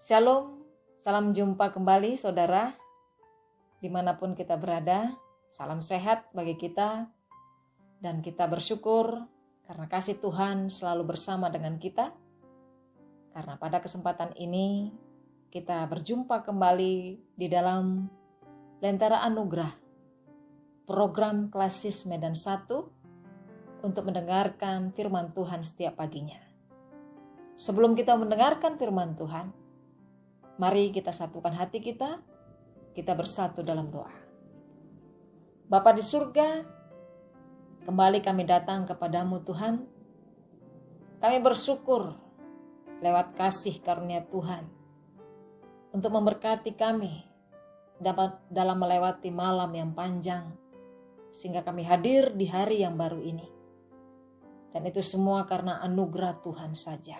Shalom, salam jumpa kembali saudara, dimanapun kita berada. Salam sehat bagi kita, dan kita bersyukur karena kasih Tuhan selalu bersama dengan kita. Karena pada kesempatan ini kita berjumpa kembali di dalam Lentera Anugerah, program Klasis Medan 1, untuk mendengarkan firman Tuhan setiap paginya. Sebelum kita mendengarkan firman Tuhan, mari kita satukan hati kita bersatu dalam doa. Bapa di surga, kembali kami datang kepadamu Tuhan. Kami bersyukur lewat kasih karunia Tuhan untuk memberkati kami dalam melewati malam yang panjang, sehingga kami hadir di hari yang baru ini. Dan itu semua karena anugerah Tuhan saja.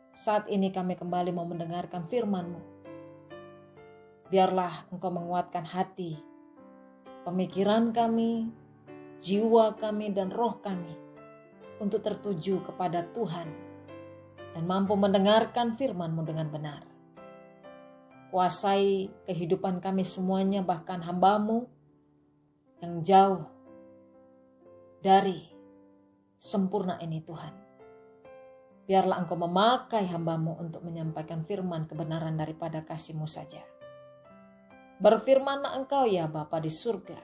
Saat ini kami kembali mau mendengarkan firman-Mu. Biarlah Engkau menguatkan hati, pemikiran kami, jiwa kami, dan roh kami untuk tertuju kepada Tuhan dan mampu mendengarkan firman-Mu dengan benar. Kuasai kehidupan kami semuanya, bahkan hamba-Mu yang jauh dari sempurna ini Tuhan. Biarlah Engkau memakai hamba-Mu untuk menyampaikan firman kebenaran daripada kasih-Mu saja. Berfirmanlah Engkau ya Bapa di surga.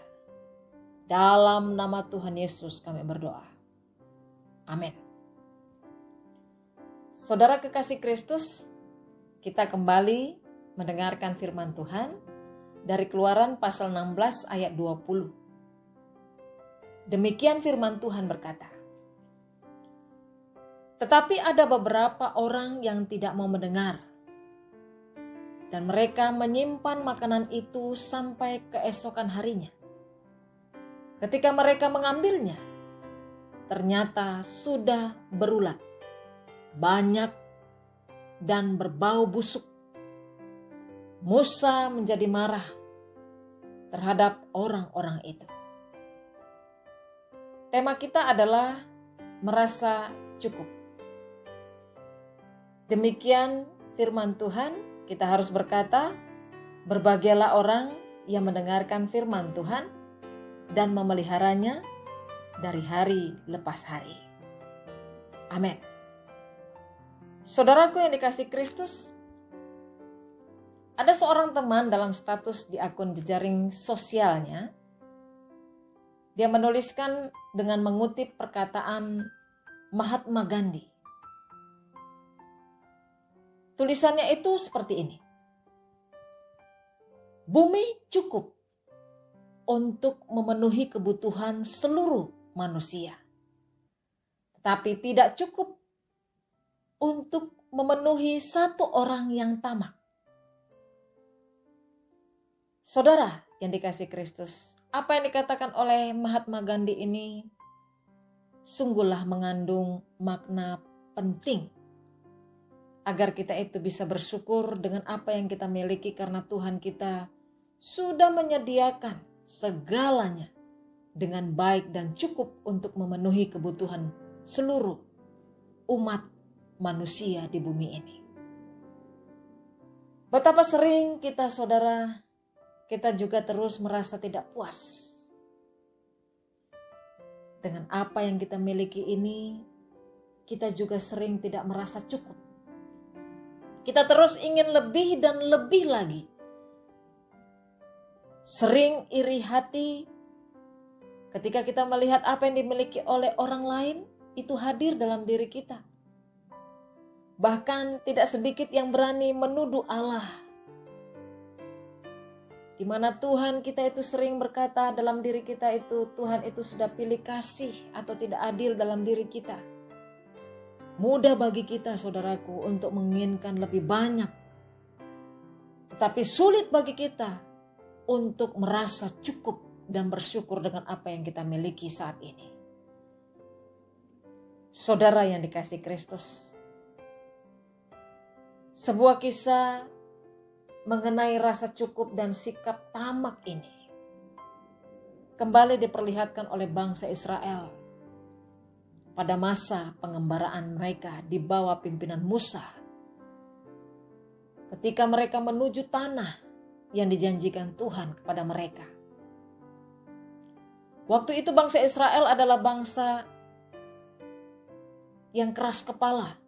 Dalam nama Tuhan Yesus kami berdoa. Amin. Saudara kekasih Kristus, kita kembali mendengarkan firman Tuhan dari Keluaran pasal 16 ayat 20. Demikian firman Tuhan berkata, tetapi ada beberapa orang yang tidak mau mendengar, dan mereka menyimpan makanan itu sampai keesokan harinya. Ketika mereka mengambilnya, ternyata sudah berulat, banyak, dan berbau busuk. Musa menjadi marah terhadap orang-orang itu. Tema kita adalah merasa cukup. Demikian firman Tuhan, kita harus berkata, berbahagialah orang yang mendengarkan firman Tuhan dan memeliharanya dari hari lepas hari. Amin. Saudaraku yang dikasihi Kristus, ada seorang teman dalam status di akun jejaring sosialnya, dia menuliskan dengan mengutip perkataan Mahatma Gandhi. Tulisannya itu seperti ini. Bumi cukup untuk memenuhi kebutuhan seluruh manusia, tetapi tidak cukup untuk memenuhi satu orang yang tamak. Saudara yang dikasihi Kristus, apa yang dikatakan oleh Mahatma Gandhi ini sungguhlah mengandung makna penting, agar kita itu bisa bersyukur dengan apa yang kita miliki, karena Tuhan kita sudah menyediakan segalanya dengan baik dan cukup untuk memenuhi kebutuhan seluruh umat manusia di bumi ini. Betapa sering kita saudara, kita juga terus merasa tidak puas dengan apa yang kita miliki ini. Kita juga sering tidak merasa cukup. Kita terus ingin lebih dan lebih lagi. Sering iri hati ketika kita melihat apa yang dimiliki oleh orang lain itu hadir dalam diri kita. Bahkan tidak sedikit yang berani menuduh Allah, di mana Tuhan kita itu sering berkata dalam diri kita itu, Tuhan itu sudah pilih kasih atau tidak adil dalam diri kita. Mudah bagi kita saudaraku untuk menginginkan lebih banyak, tetapi sulit bagi kita untuk merasa cukup dan bersyukur dengan apa yang kita miliki saat ini. Saudara yang dikasihi Kristus, sebuah kisah mengenai rasa cukup dan sikap tamak ini kembali diperlihatkan oleh bangsa Israel pada masa pengembaraan mereka di bawah pimpinan Musa ketika mereka menuju tanah yang dijanjikan Tuhan kepada mereka. Waktu itu bangsa Israel adalah bangsa yang keras kepala,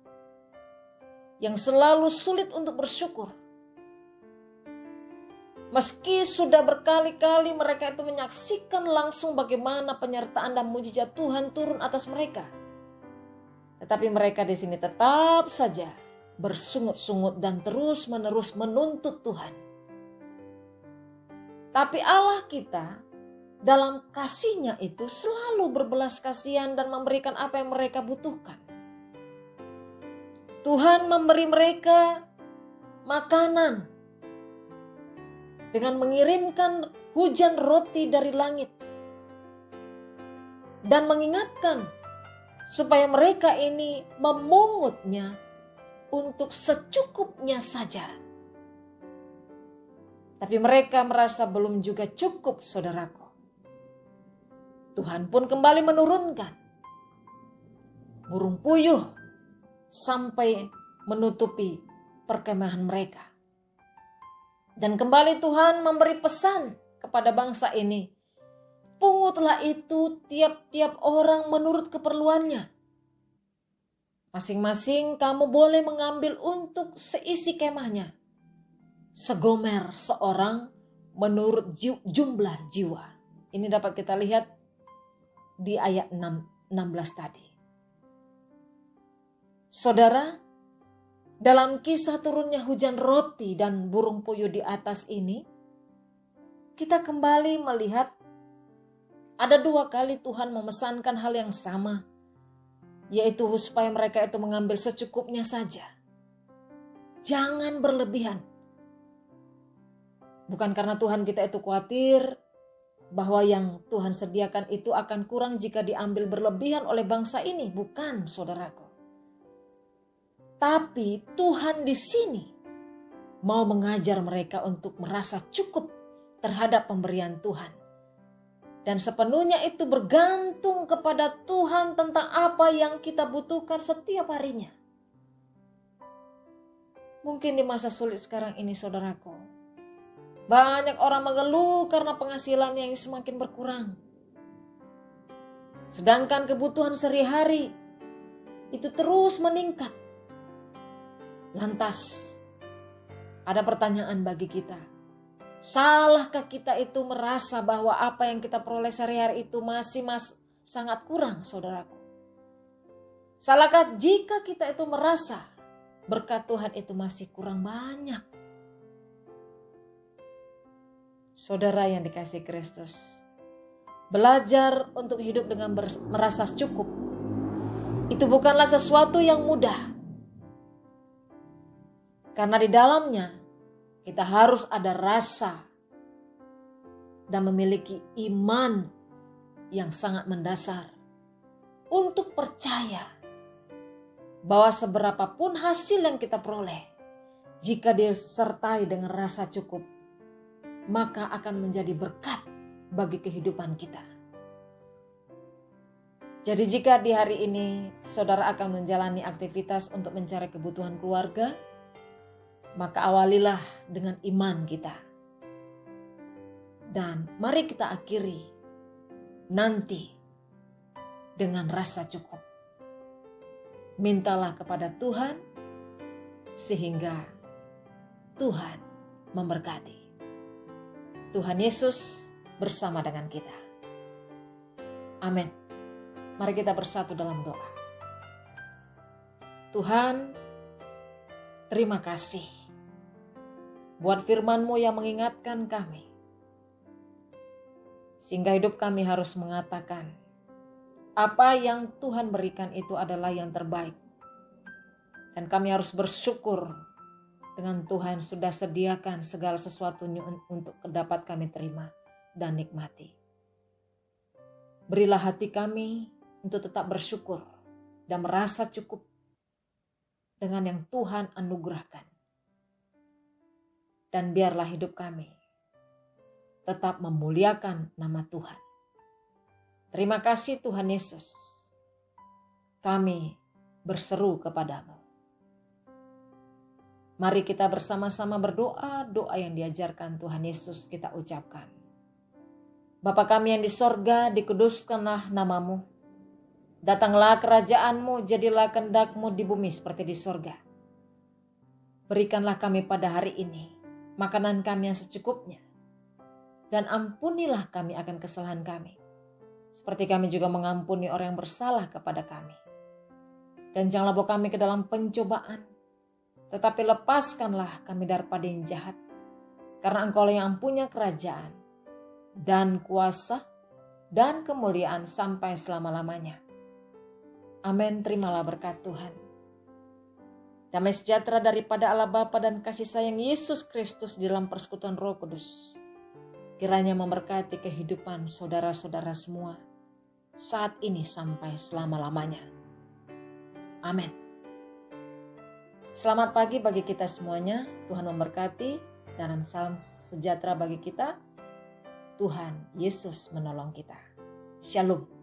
yang selalu sulit untuk bersyukur. Meski sudah berkali-kali mereka itu menyaksikan langsung bagaimana penyertaan dan mujizat Tuhan turun atas mereka. Tetapi mereka di sini tetap saja bersungut-sungut dan terus-menerus menuntut Tuhan. Tapi Allah kita dalam kasih-Nya itu selalu berbelas kasihan dan memberikan apa yang mereka butuhkan. Tuhan memberi mereka makanan dengan mengirimkan hujan roti dari langit dan mengingatkan supaya mereka ini memungutnya untuk secukupnya saja. Tapi mereka merasa belum juga cukup, saudaraku. Tuhan pun kembali menurunkan burung puyuh sampai menutupi perkemahan mereka. Dan kembali Tuhan memberi pesan kepada bangsa ini. Pungutlah itu tiap-tiap orang menurut keperluannya. Masing-masing kamu boleh mengambil untuk seisi kemahnya. Segomer seorang menurut jumlah jiwa. Ini dapat kita lihat di ayat 16 tadi. Saudara, dalam kisah turunnya hujan roti dan burung puyuh di atas ini, kita kembali melihat ada 2 kali Tuhan memesankan hal yang sama, yaitu supaya mereka itu mengambil secukupnya saja. Jangan berlebihan. Bukan karena Tuhan kita itu khawatir bahwa yang Tuhan sediakan itu akan kurang jika diambil berlebihan oleh bangsa ini. Bukan, saudaraku. Tapi Tuhan di sini mau mengajar mereka untuk merasa cukup terhadap pemberian Tuhan. Dan sepenuhnya itu bergantung kepada Tuhan tentang apa yang kita butuhkan setiap harinya. Mungkin di masa sulit sekarang ini, saudaraku, banyak orang mengeluh karena penghasilannya yang semakin berkurang. Sedangkan kebutuhan sehari-hari itu terus meningkat. Lantas, ada pertanyaan bagi kita. Salahkah kita itu merasa bahwa apa yang kita peroleh sehari-hari itu masih sangat kurang, saudaraku? Salahkah jika kita itu merasa berkat Tuhan itu masih kurang banyak? Saudara yang dikasihi Kristus, belajar untuk hidup dengan merasa cukup itu bukanlah sesuatu yang mudah. Karena di dalamnya kita harus ada rasa dan memiliki iman yang sangat mendasar untuk percaya bahwa seberapapun hasil yang kita peroleh, jika disertai dengan rasa cukup, maka akan menjadi berkat bagi kehidupan kita. Jadi jika di hari ini saudara akan menjalani aktivitas untuk mencari kebutuhan keluarga, maka awalilah dengan iman kita. Dan mari kita akhiri nanti dengan rasa cukup. Mintalah kepada Tuhan sehingga Tuhan memberkati. Tuhan Yesus bersama dengan kita. Amin. Mari kita bersatu dalam doa. Tuhan, terima kasih buat firman-Mu yang mengingatkan kami. Sehingga hidup kami harus mengatakan, apa yang Tuhan berikan itu adalah yang terbaik. Dan kami harus bersyukur dengan Tuhan sudah sediakan segala sesuatunya untuk dapat kami terima dan nikmati. Berilah hati kami untuk tetap bersyukur dan merasa cukup dengan yang Tuhan anugerahkan. Dan biarlah hidup kami tetap memuliakan nama Tuhan. Terima kasih Tuhan Yesus. Kami berseru kepadamu. Mari kita bersama-sama berdoa, doa yang diajarkan Tuhan Yesus kita ucapkan. Bapa kami yang di sorga, dikuduskanlah namamu. Datanglah kerajaan-Mu, jadilah kehendak-Mu di bumi seperti di sorga. Berikanlah kami pada hari ini makanan kami yang secukupnya. Dan ampunilah kami akan kesalahan kami, seperti kami juga mengampuni orang yang bersalah kepada kami. Dan janganlah bawa kami ke dalam pencobaan, tetapi lepaskanlah kami daripada yang jahat. Karena Engkau yang punya kerajaan dan kuasa dan kemuliaan sampai selama-lamanya. Amin. Terimalah berkat Tuhan. Damai sejahtera daripada Allah Bapa dan kasih sayang Yesus Kristus di dalam persekutuan Roh Kudus kiranya memberkati kehidupan saudara-saudara semua saat ini sampai selama-lamanya. Amin. Selamat pagi bagi kita semuanya. Tuhan memberkati. Dalam salam sejahtera bagi kita. Tuhan Yesus menolong kita. Shalom.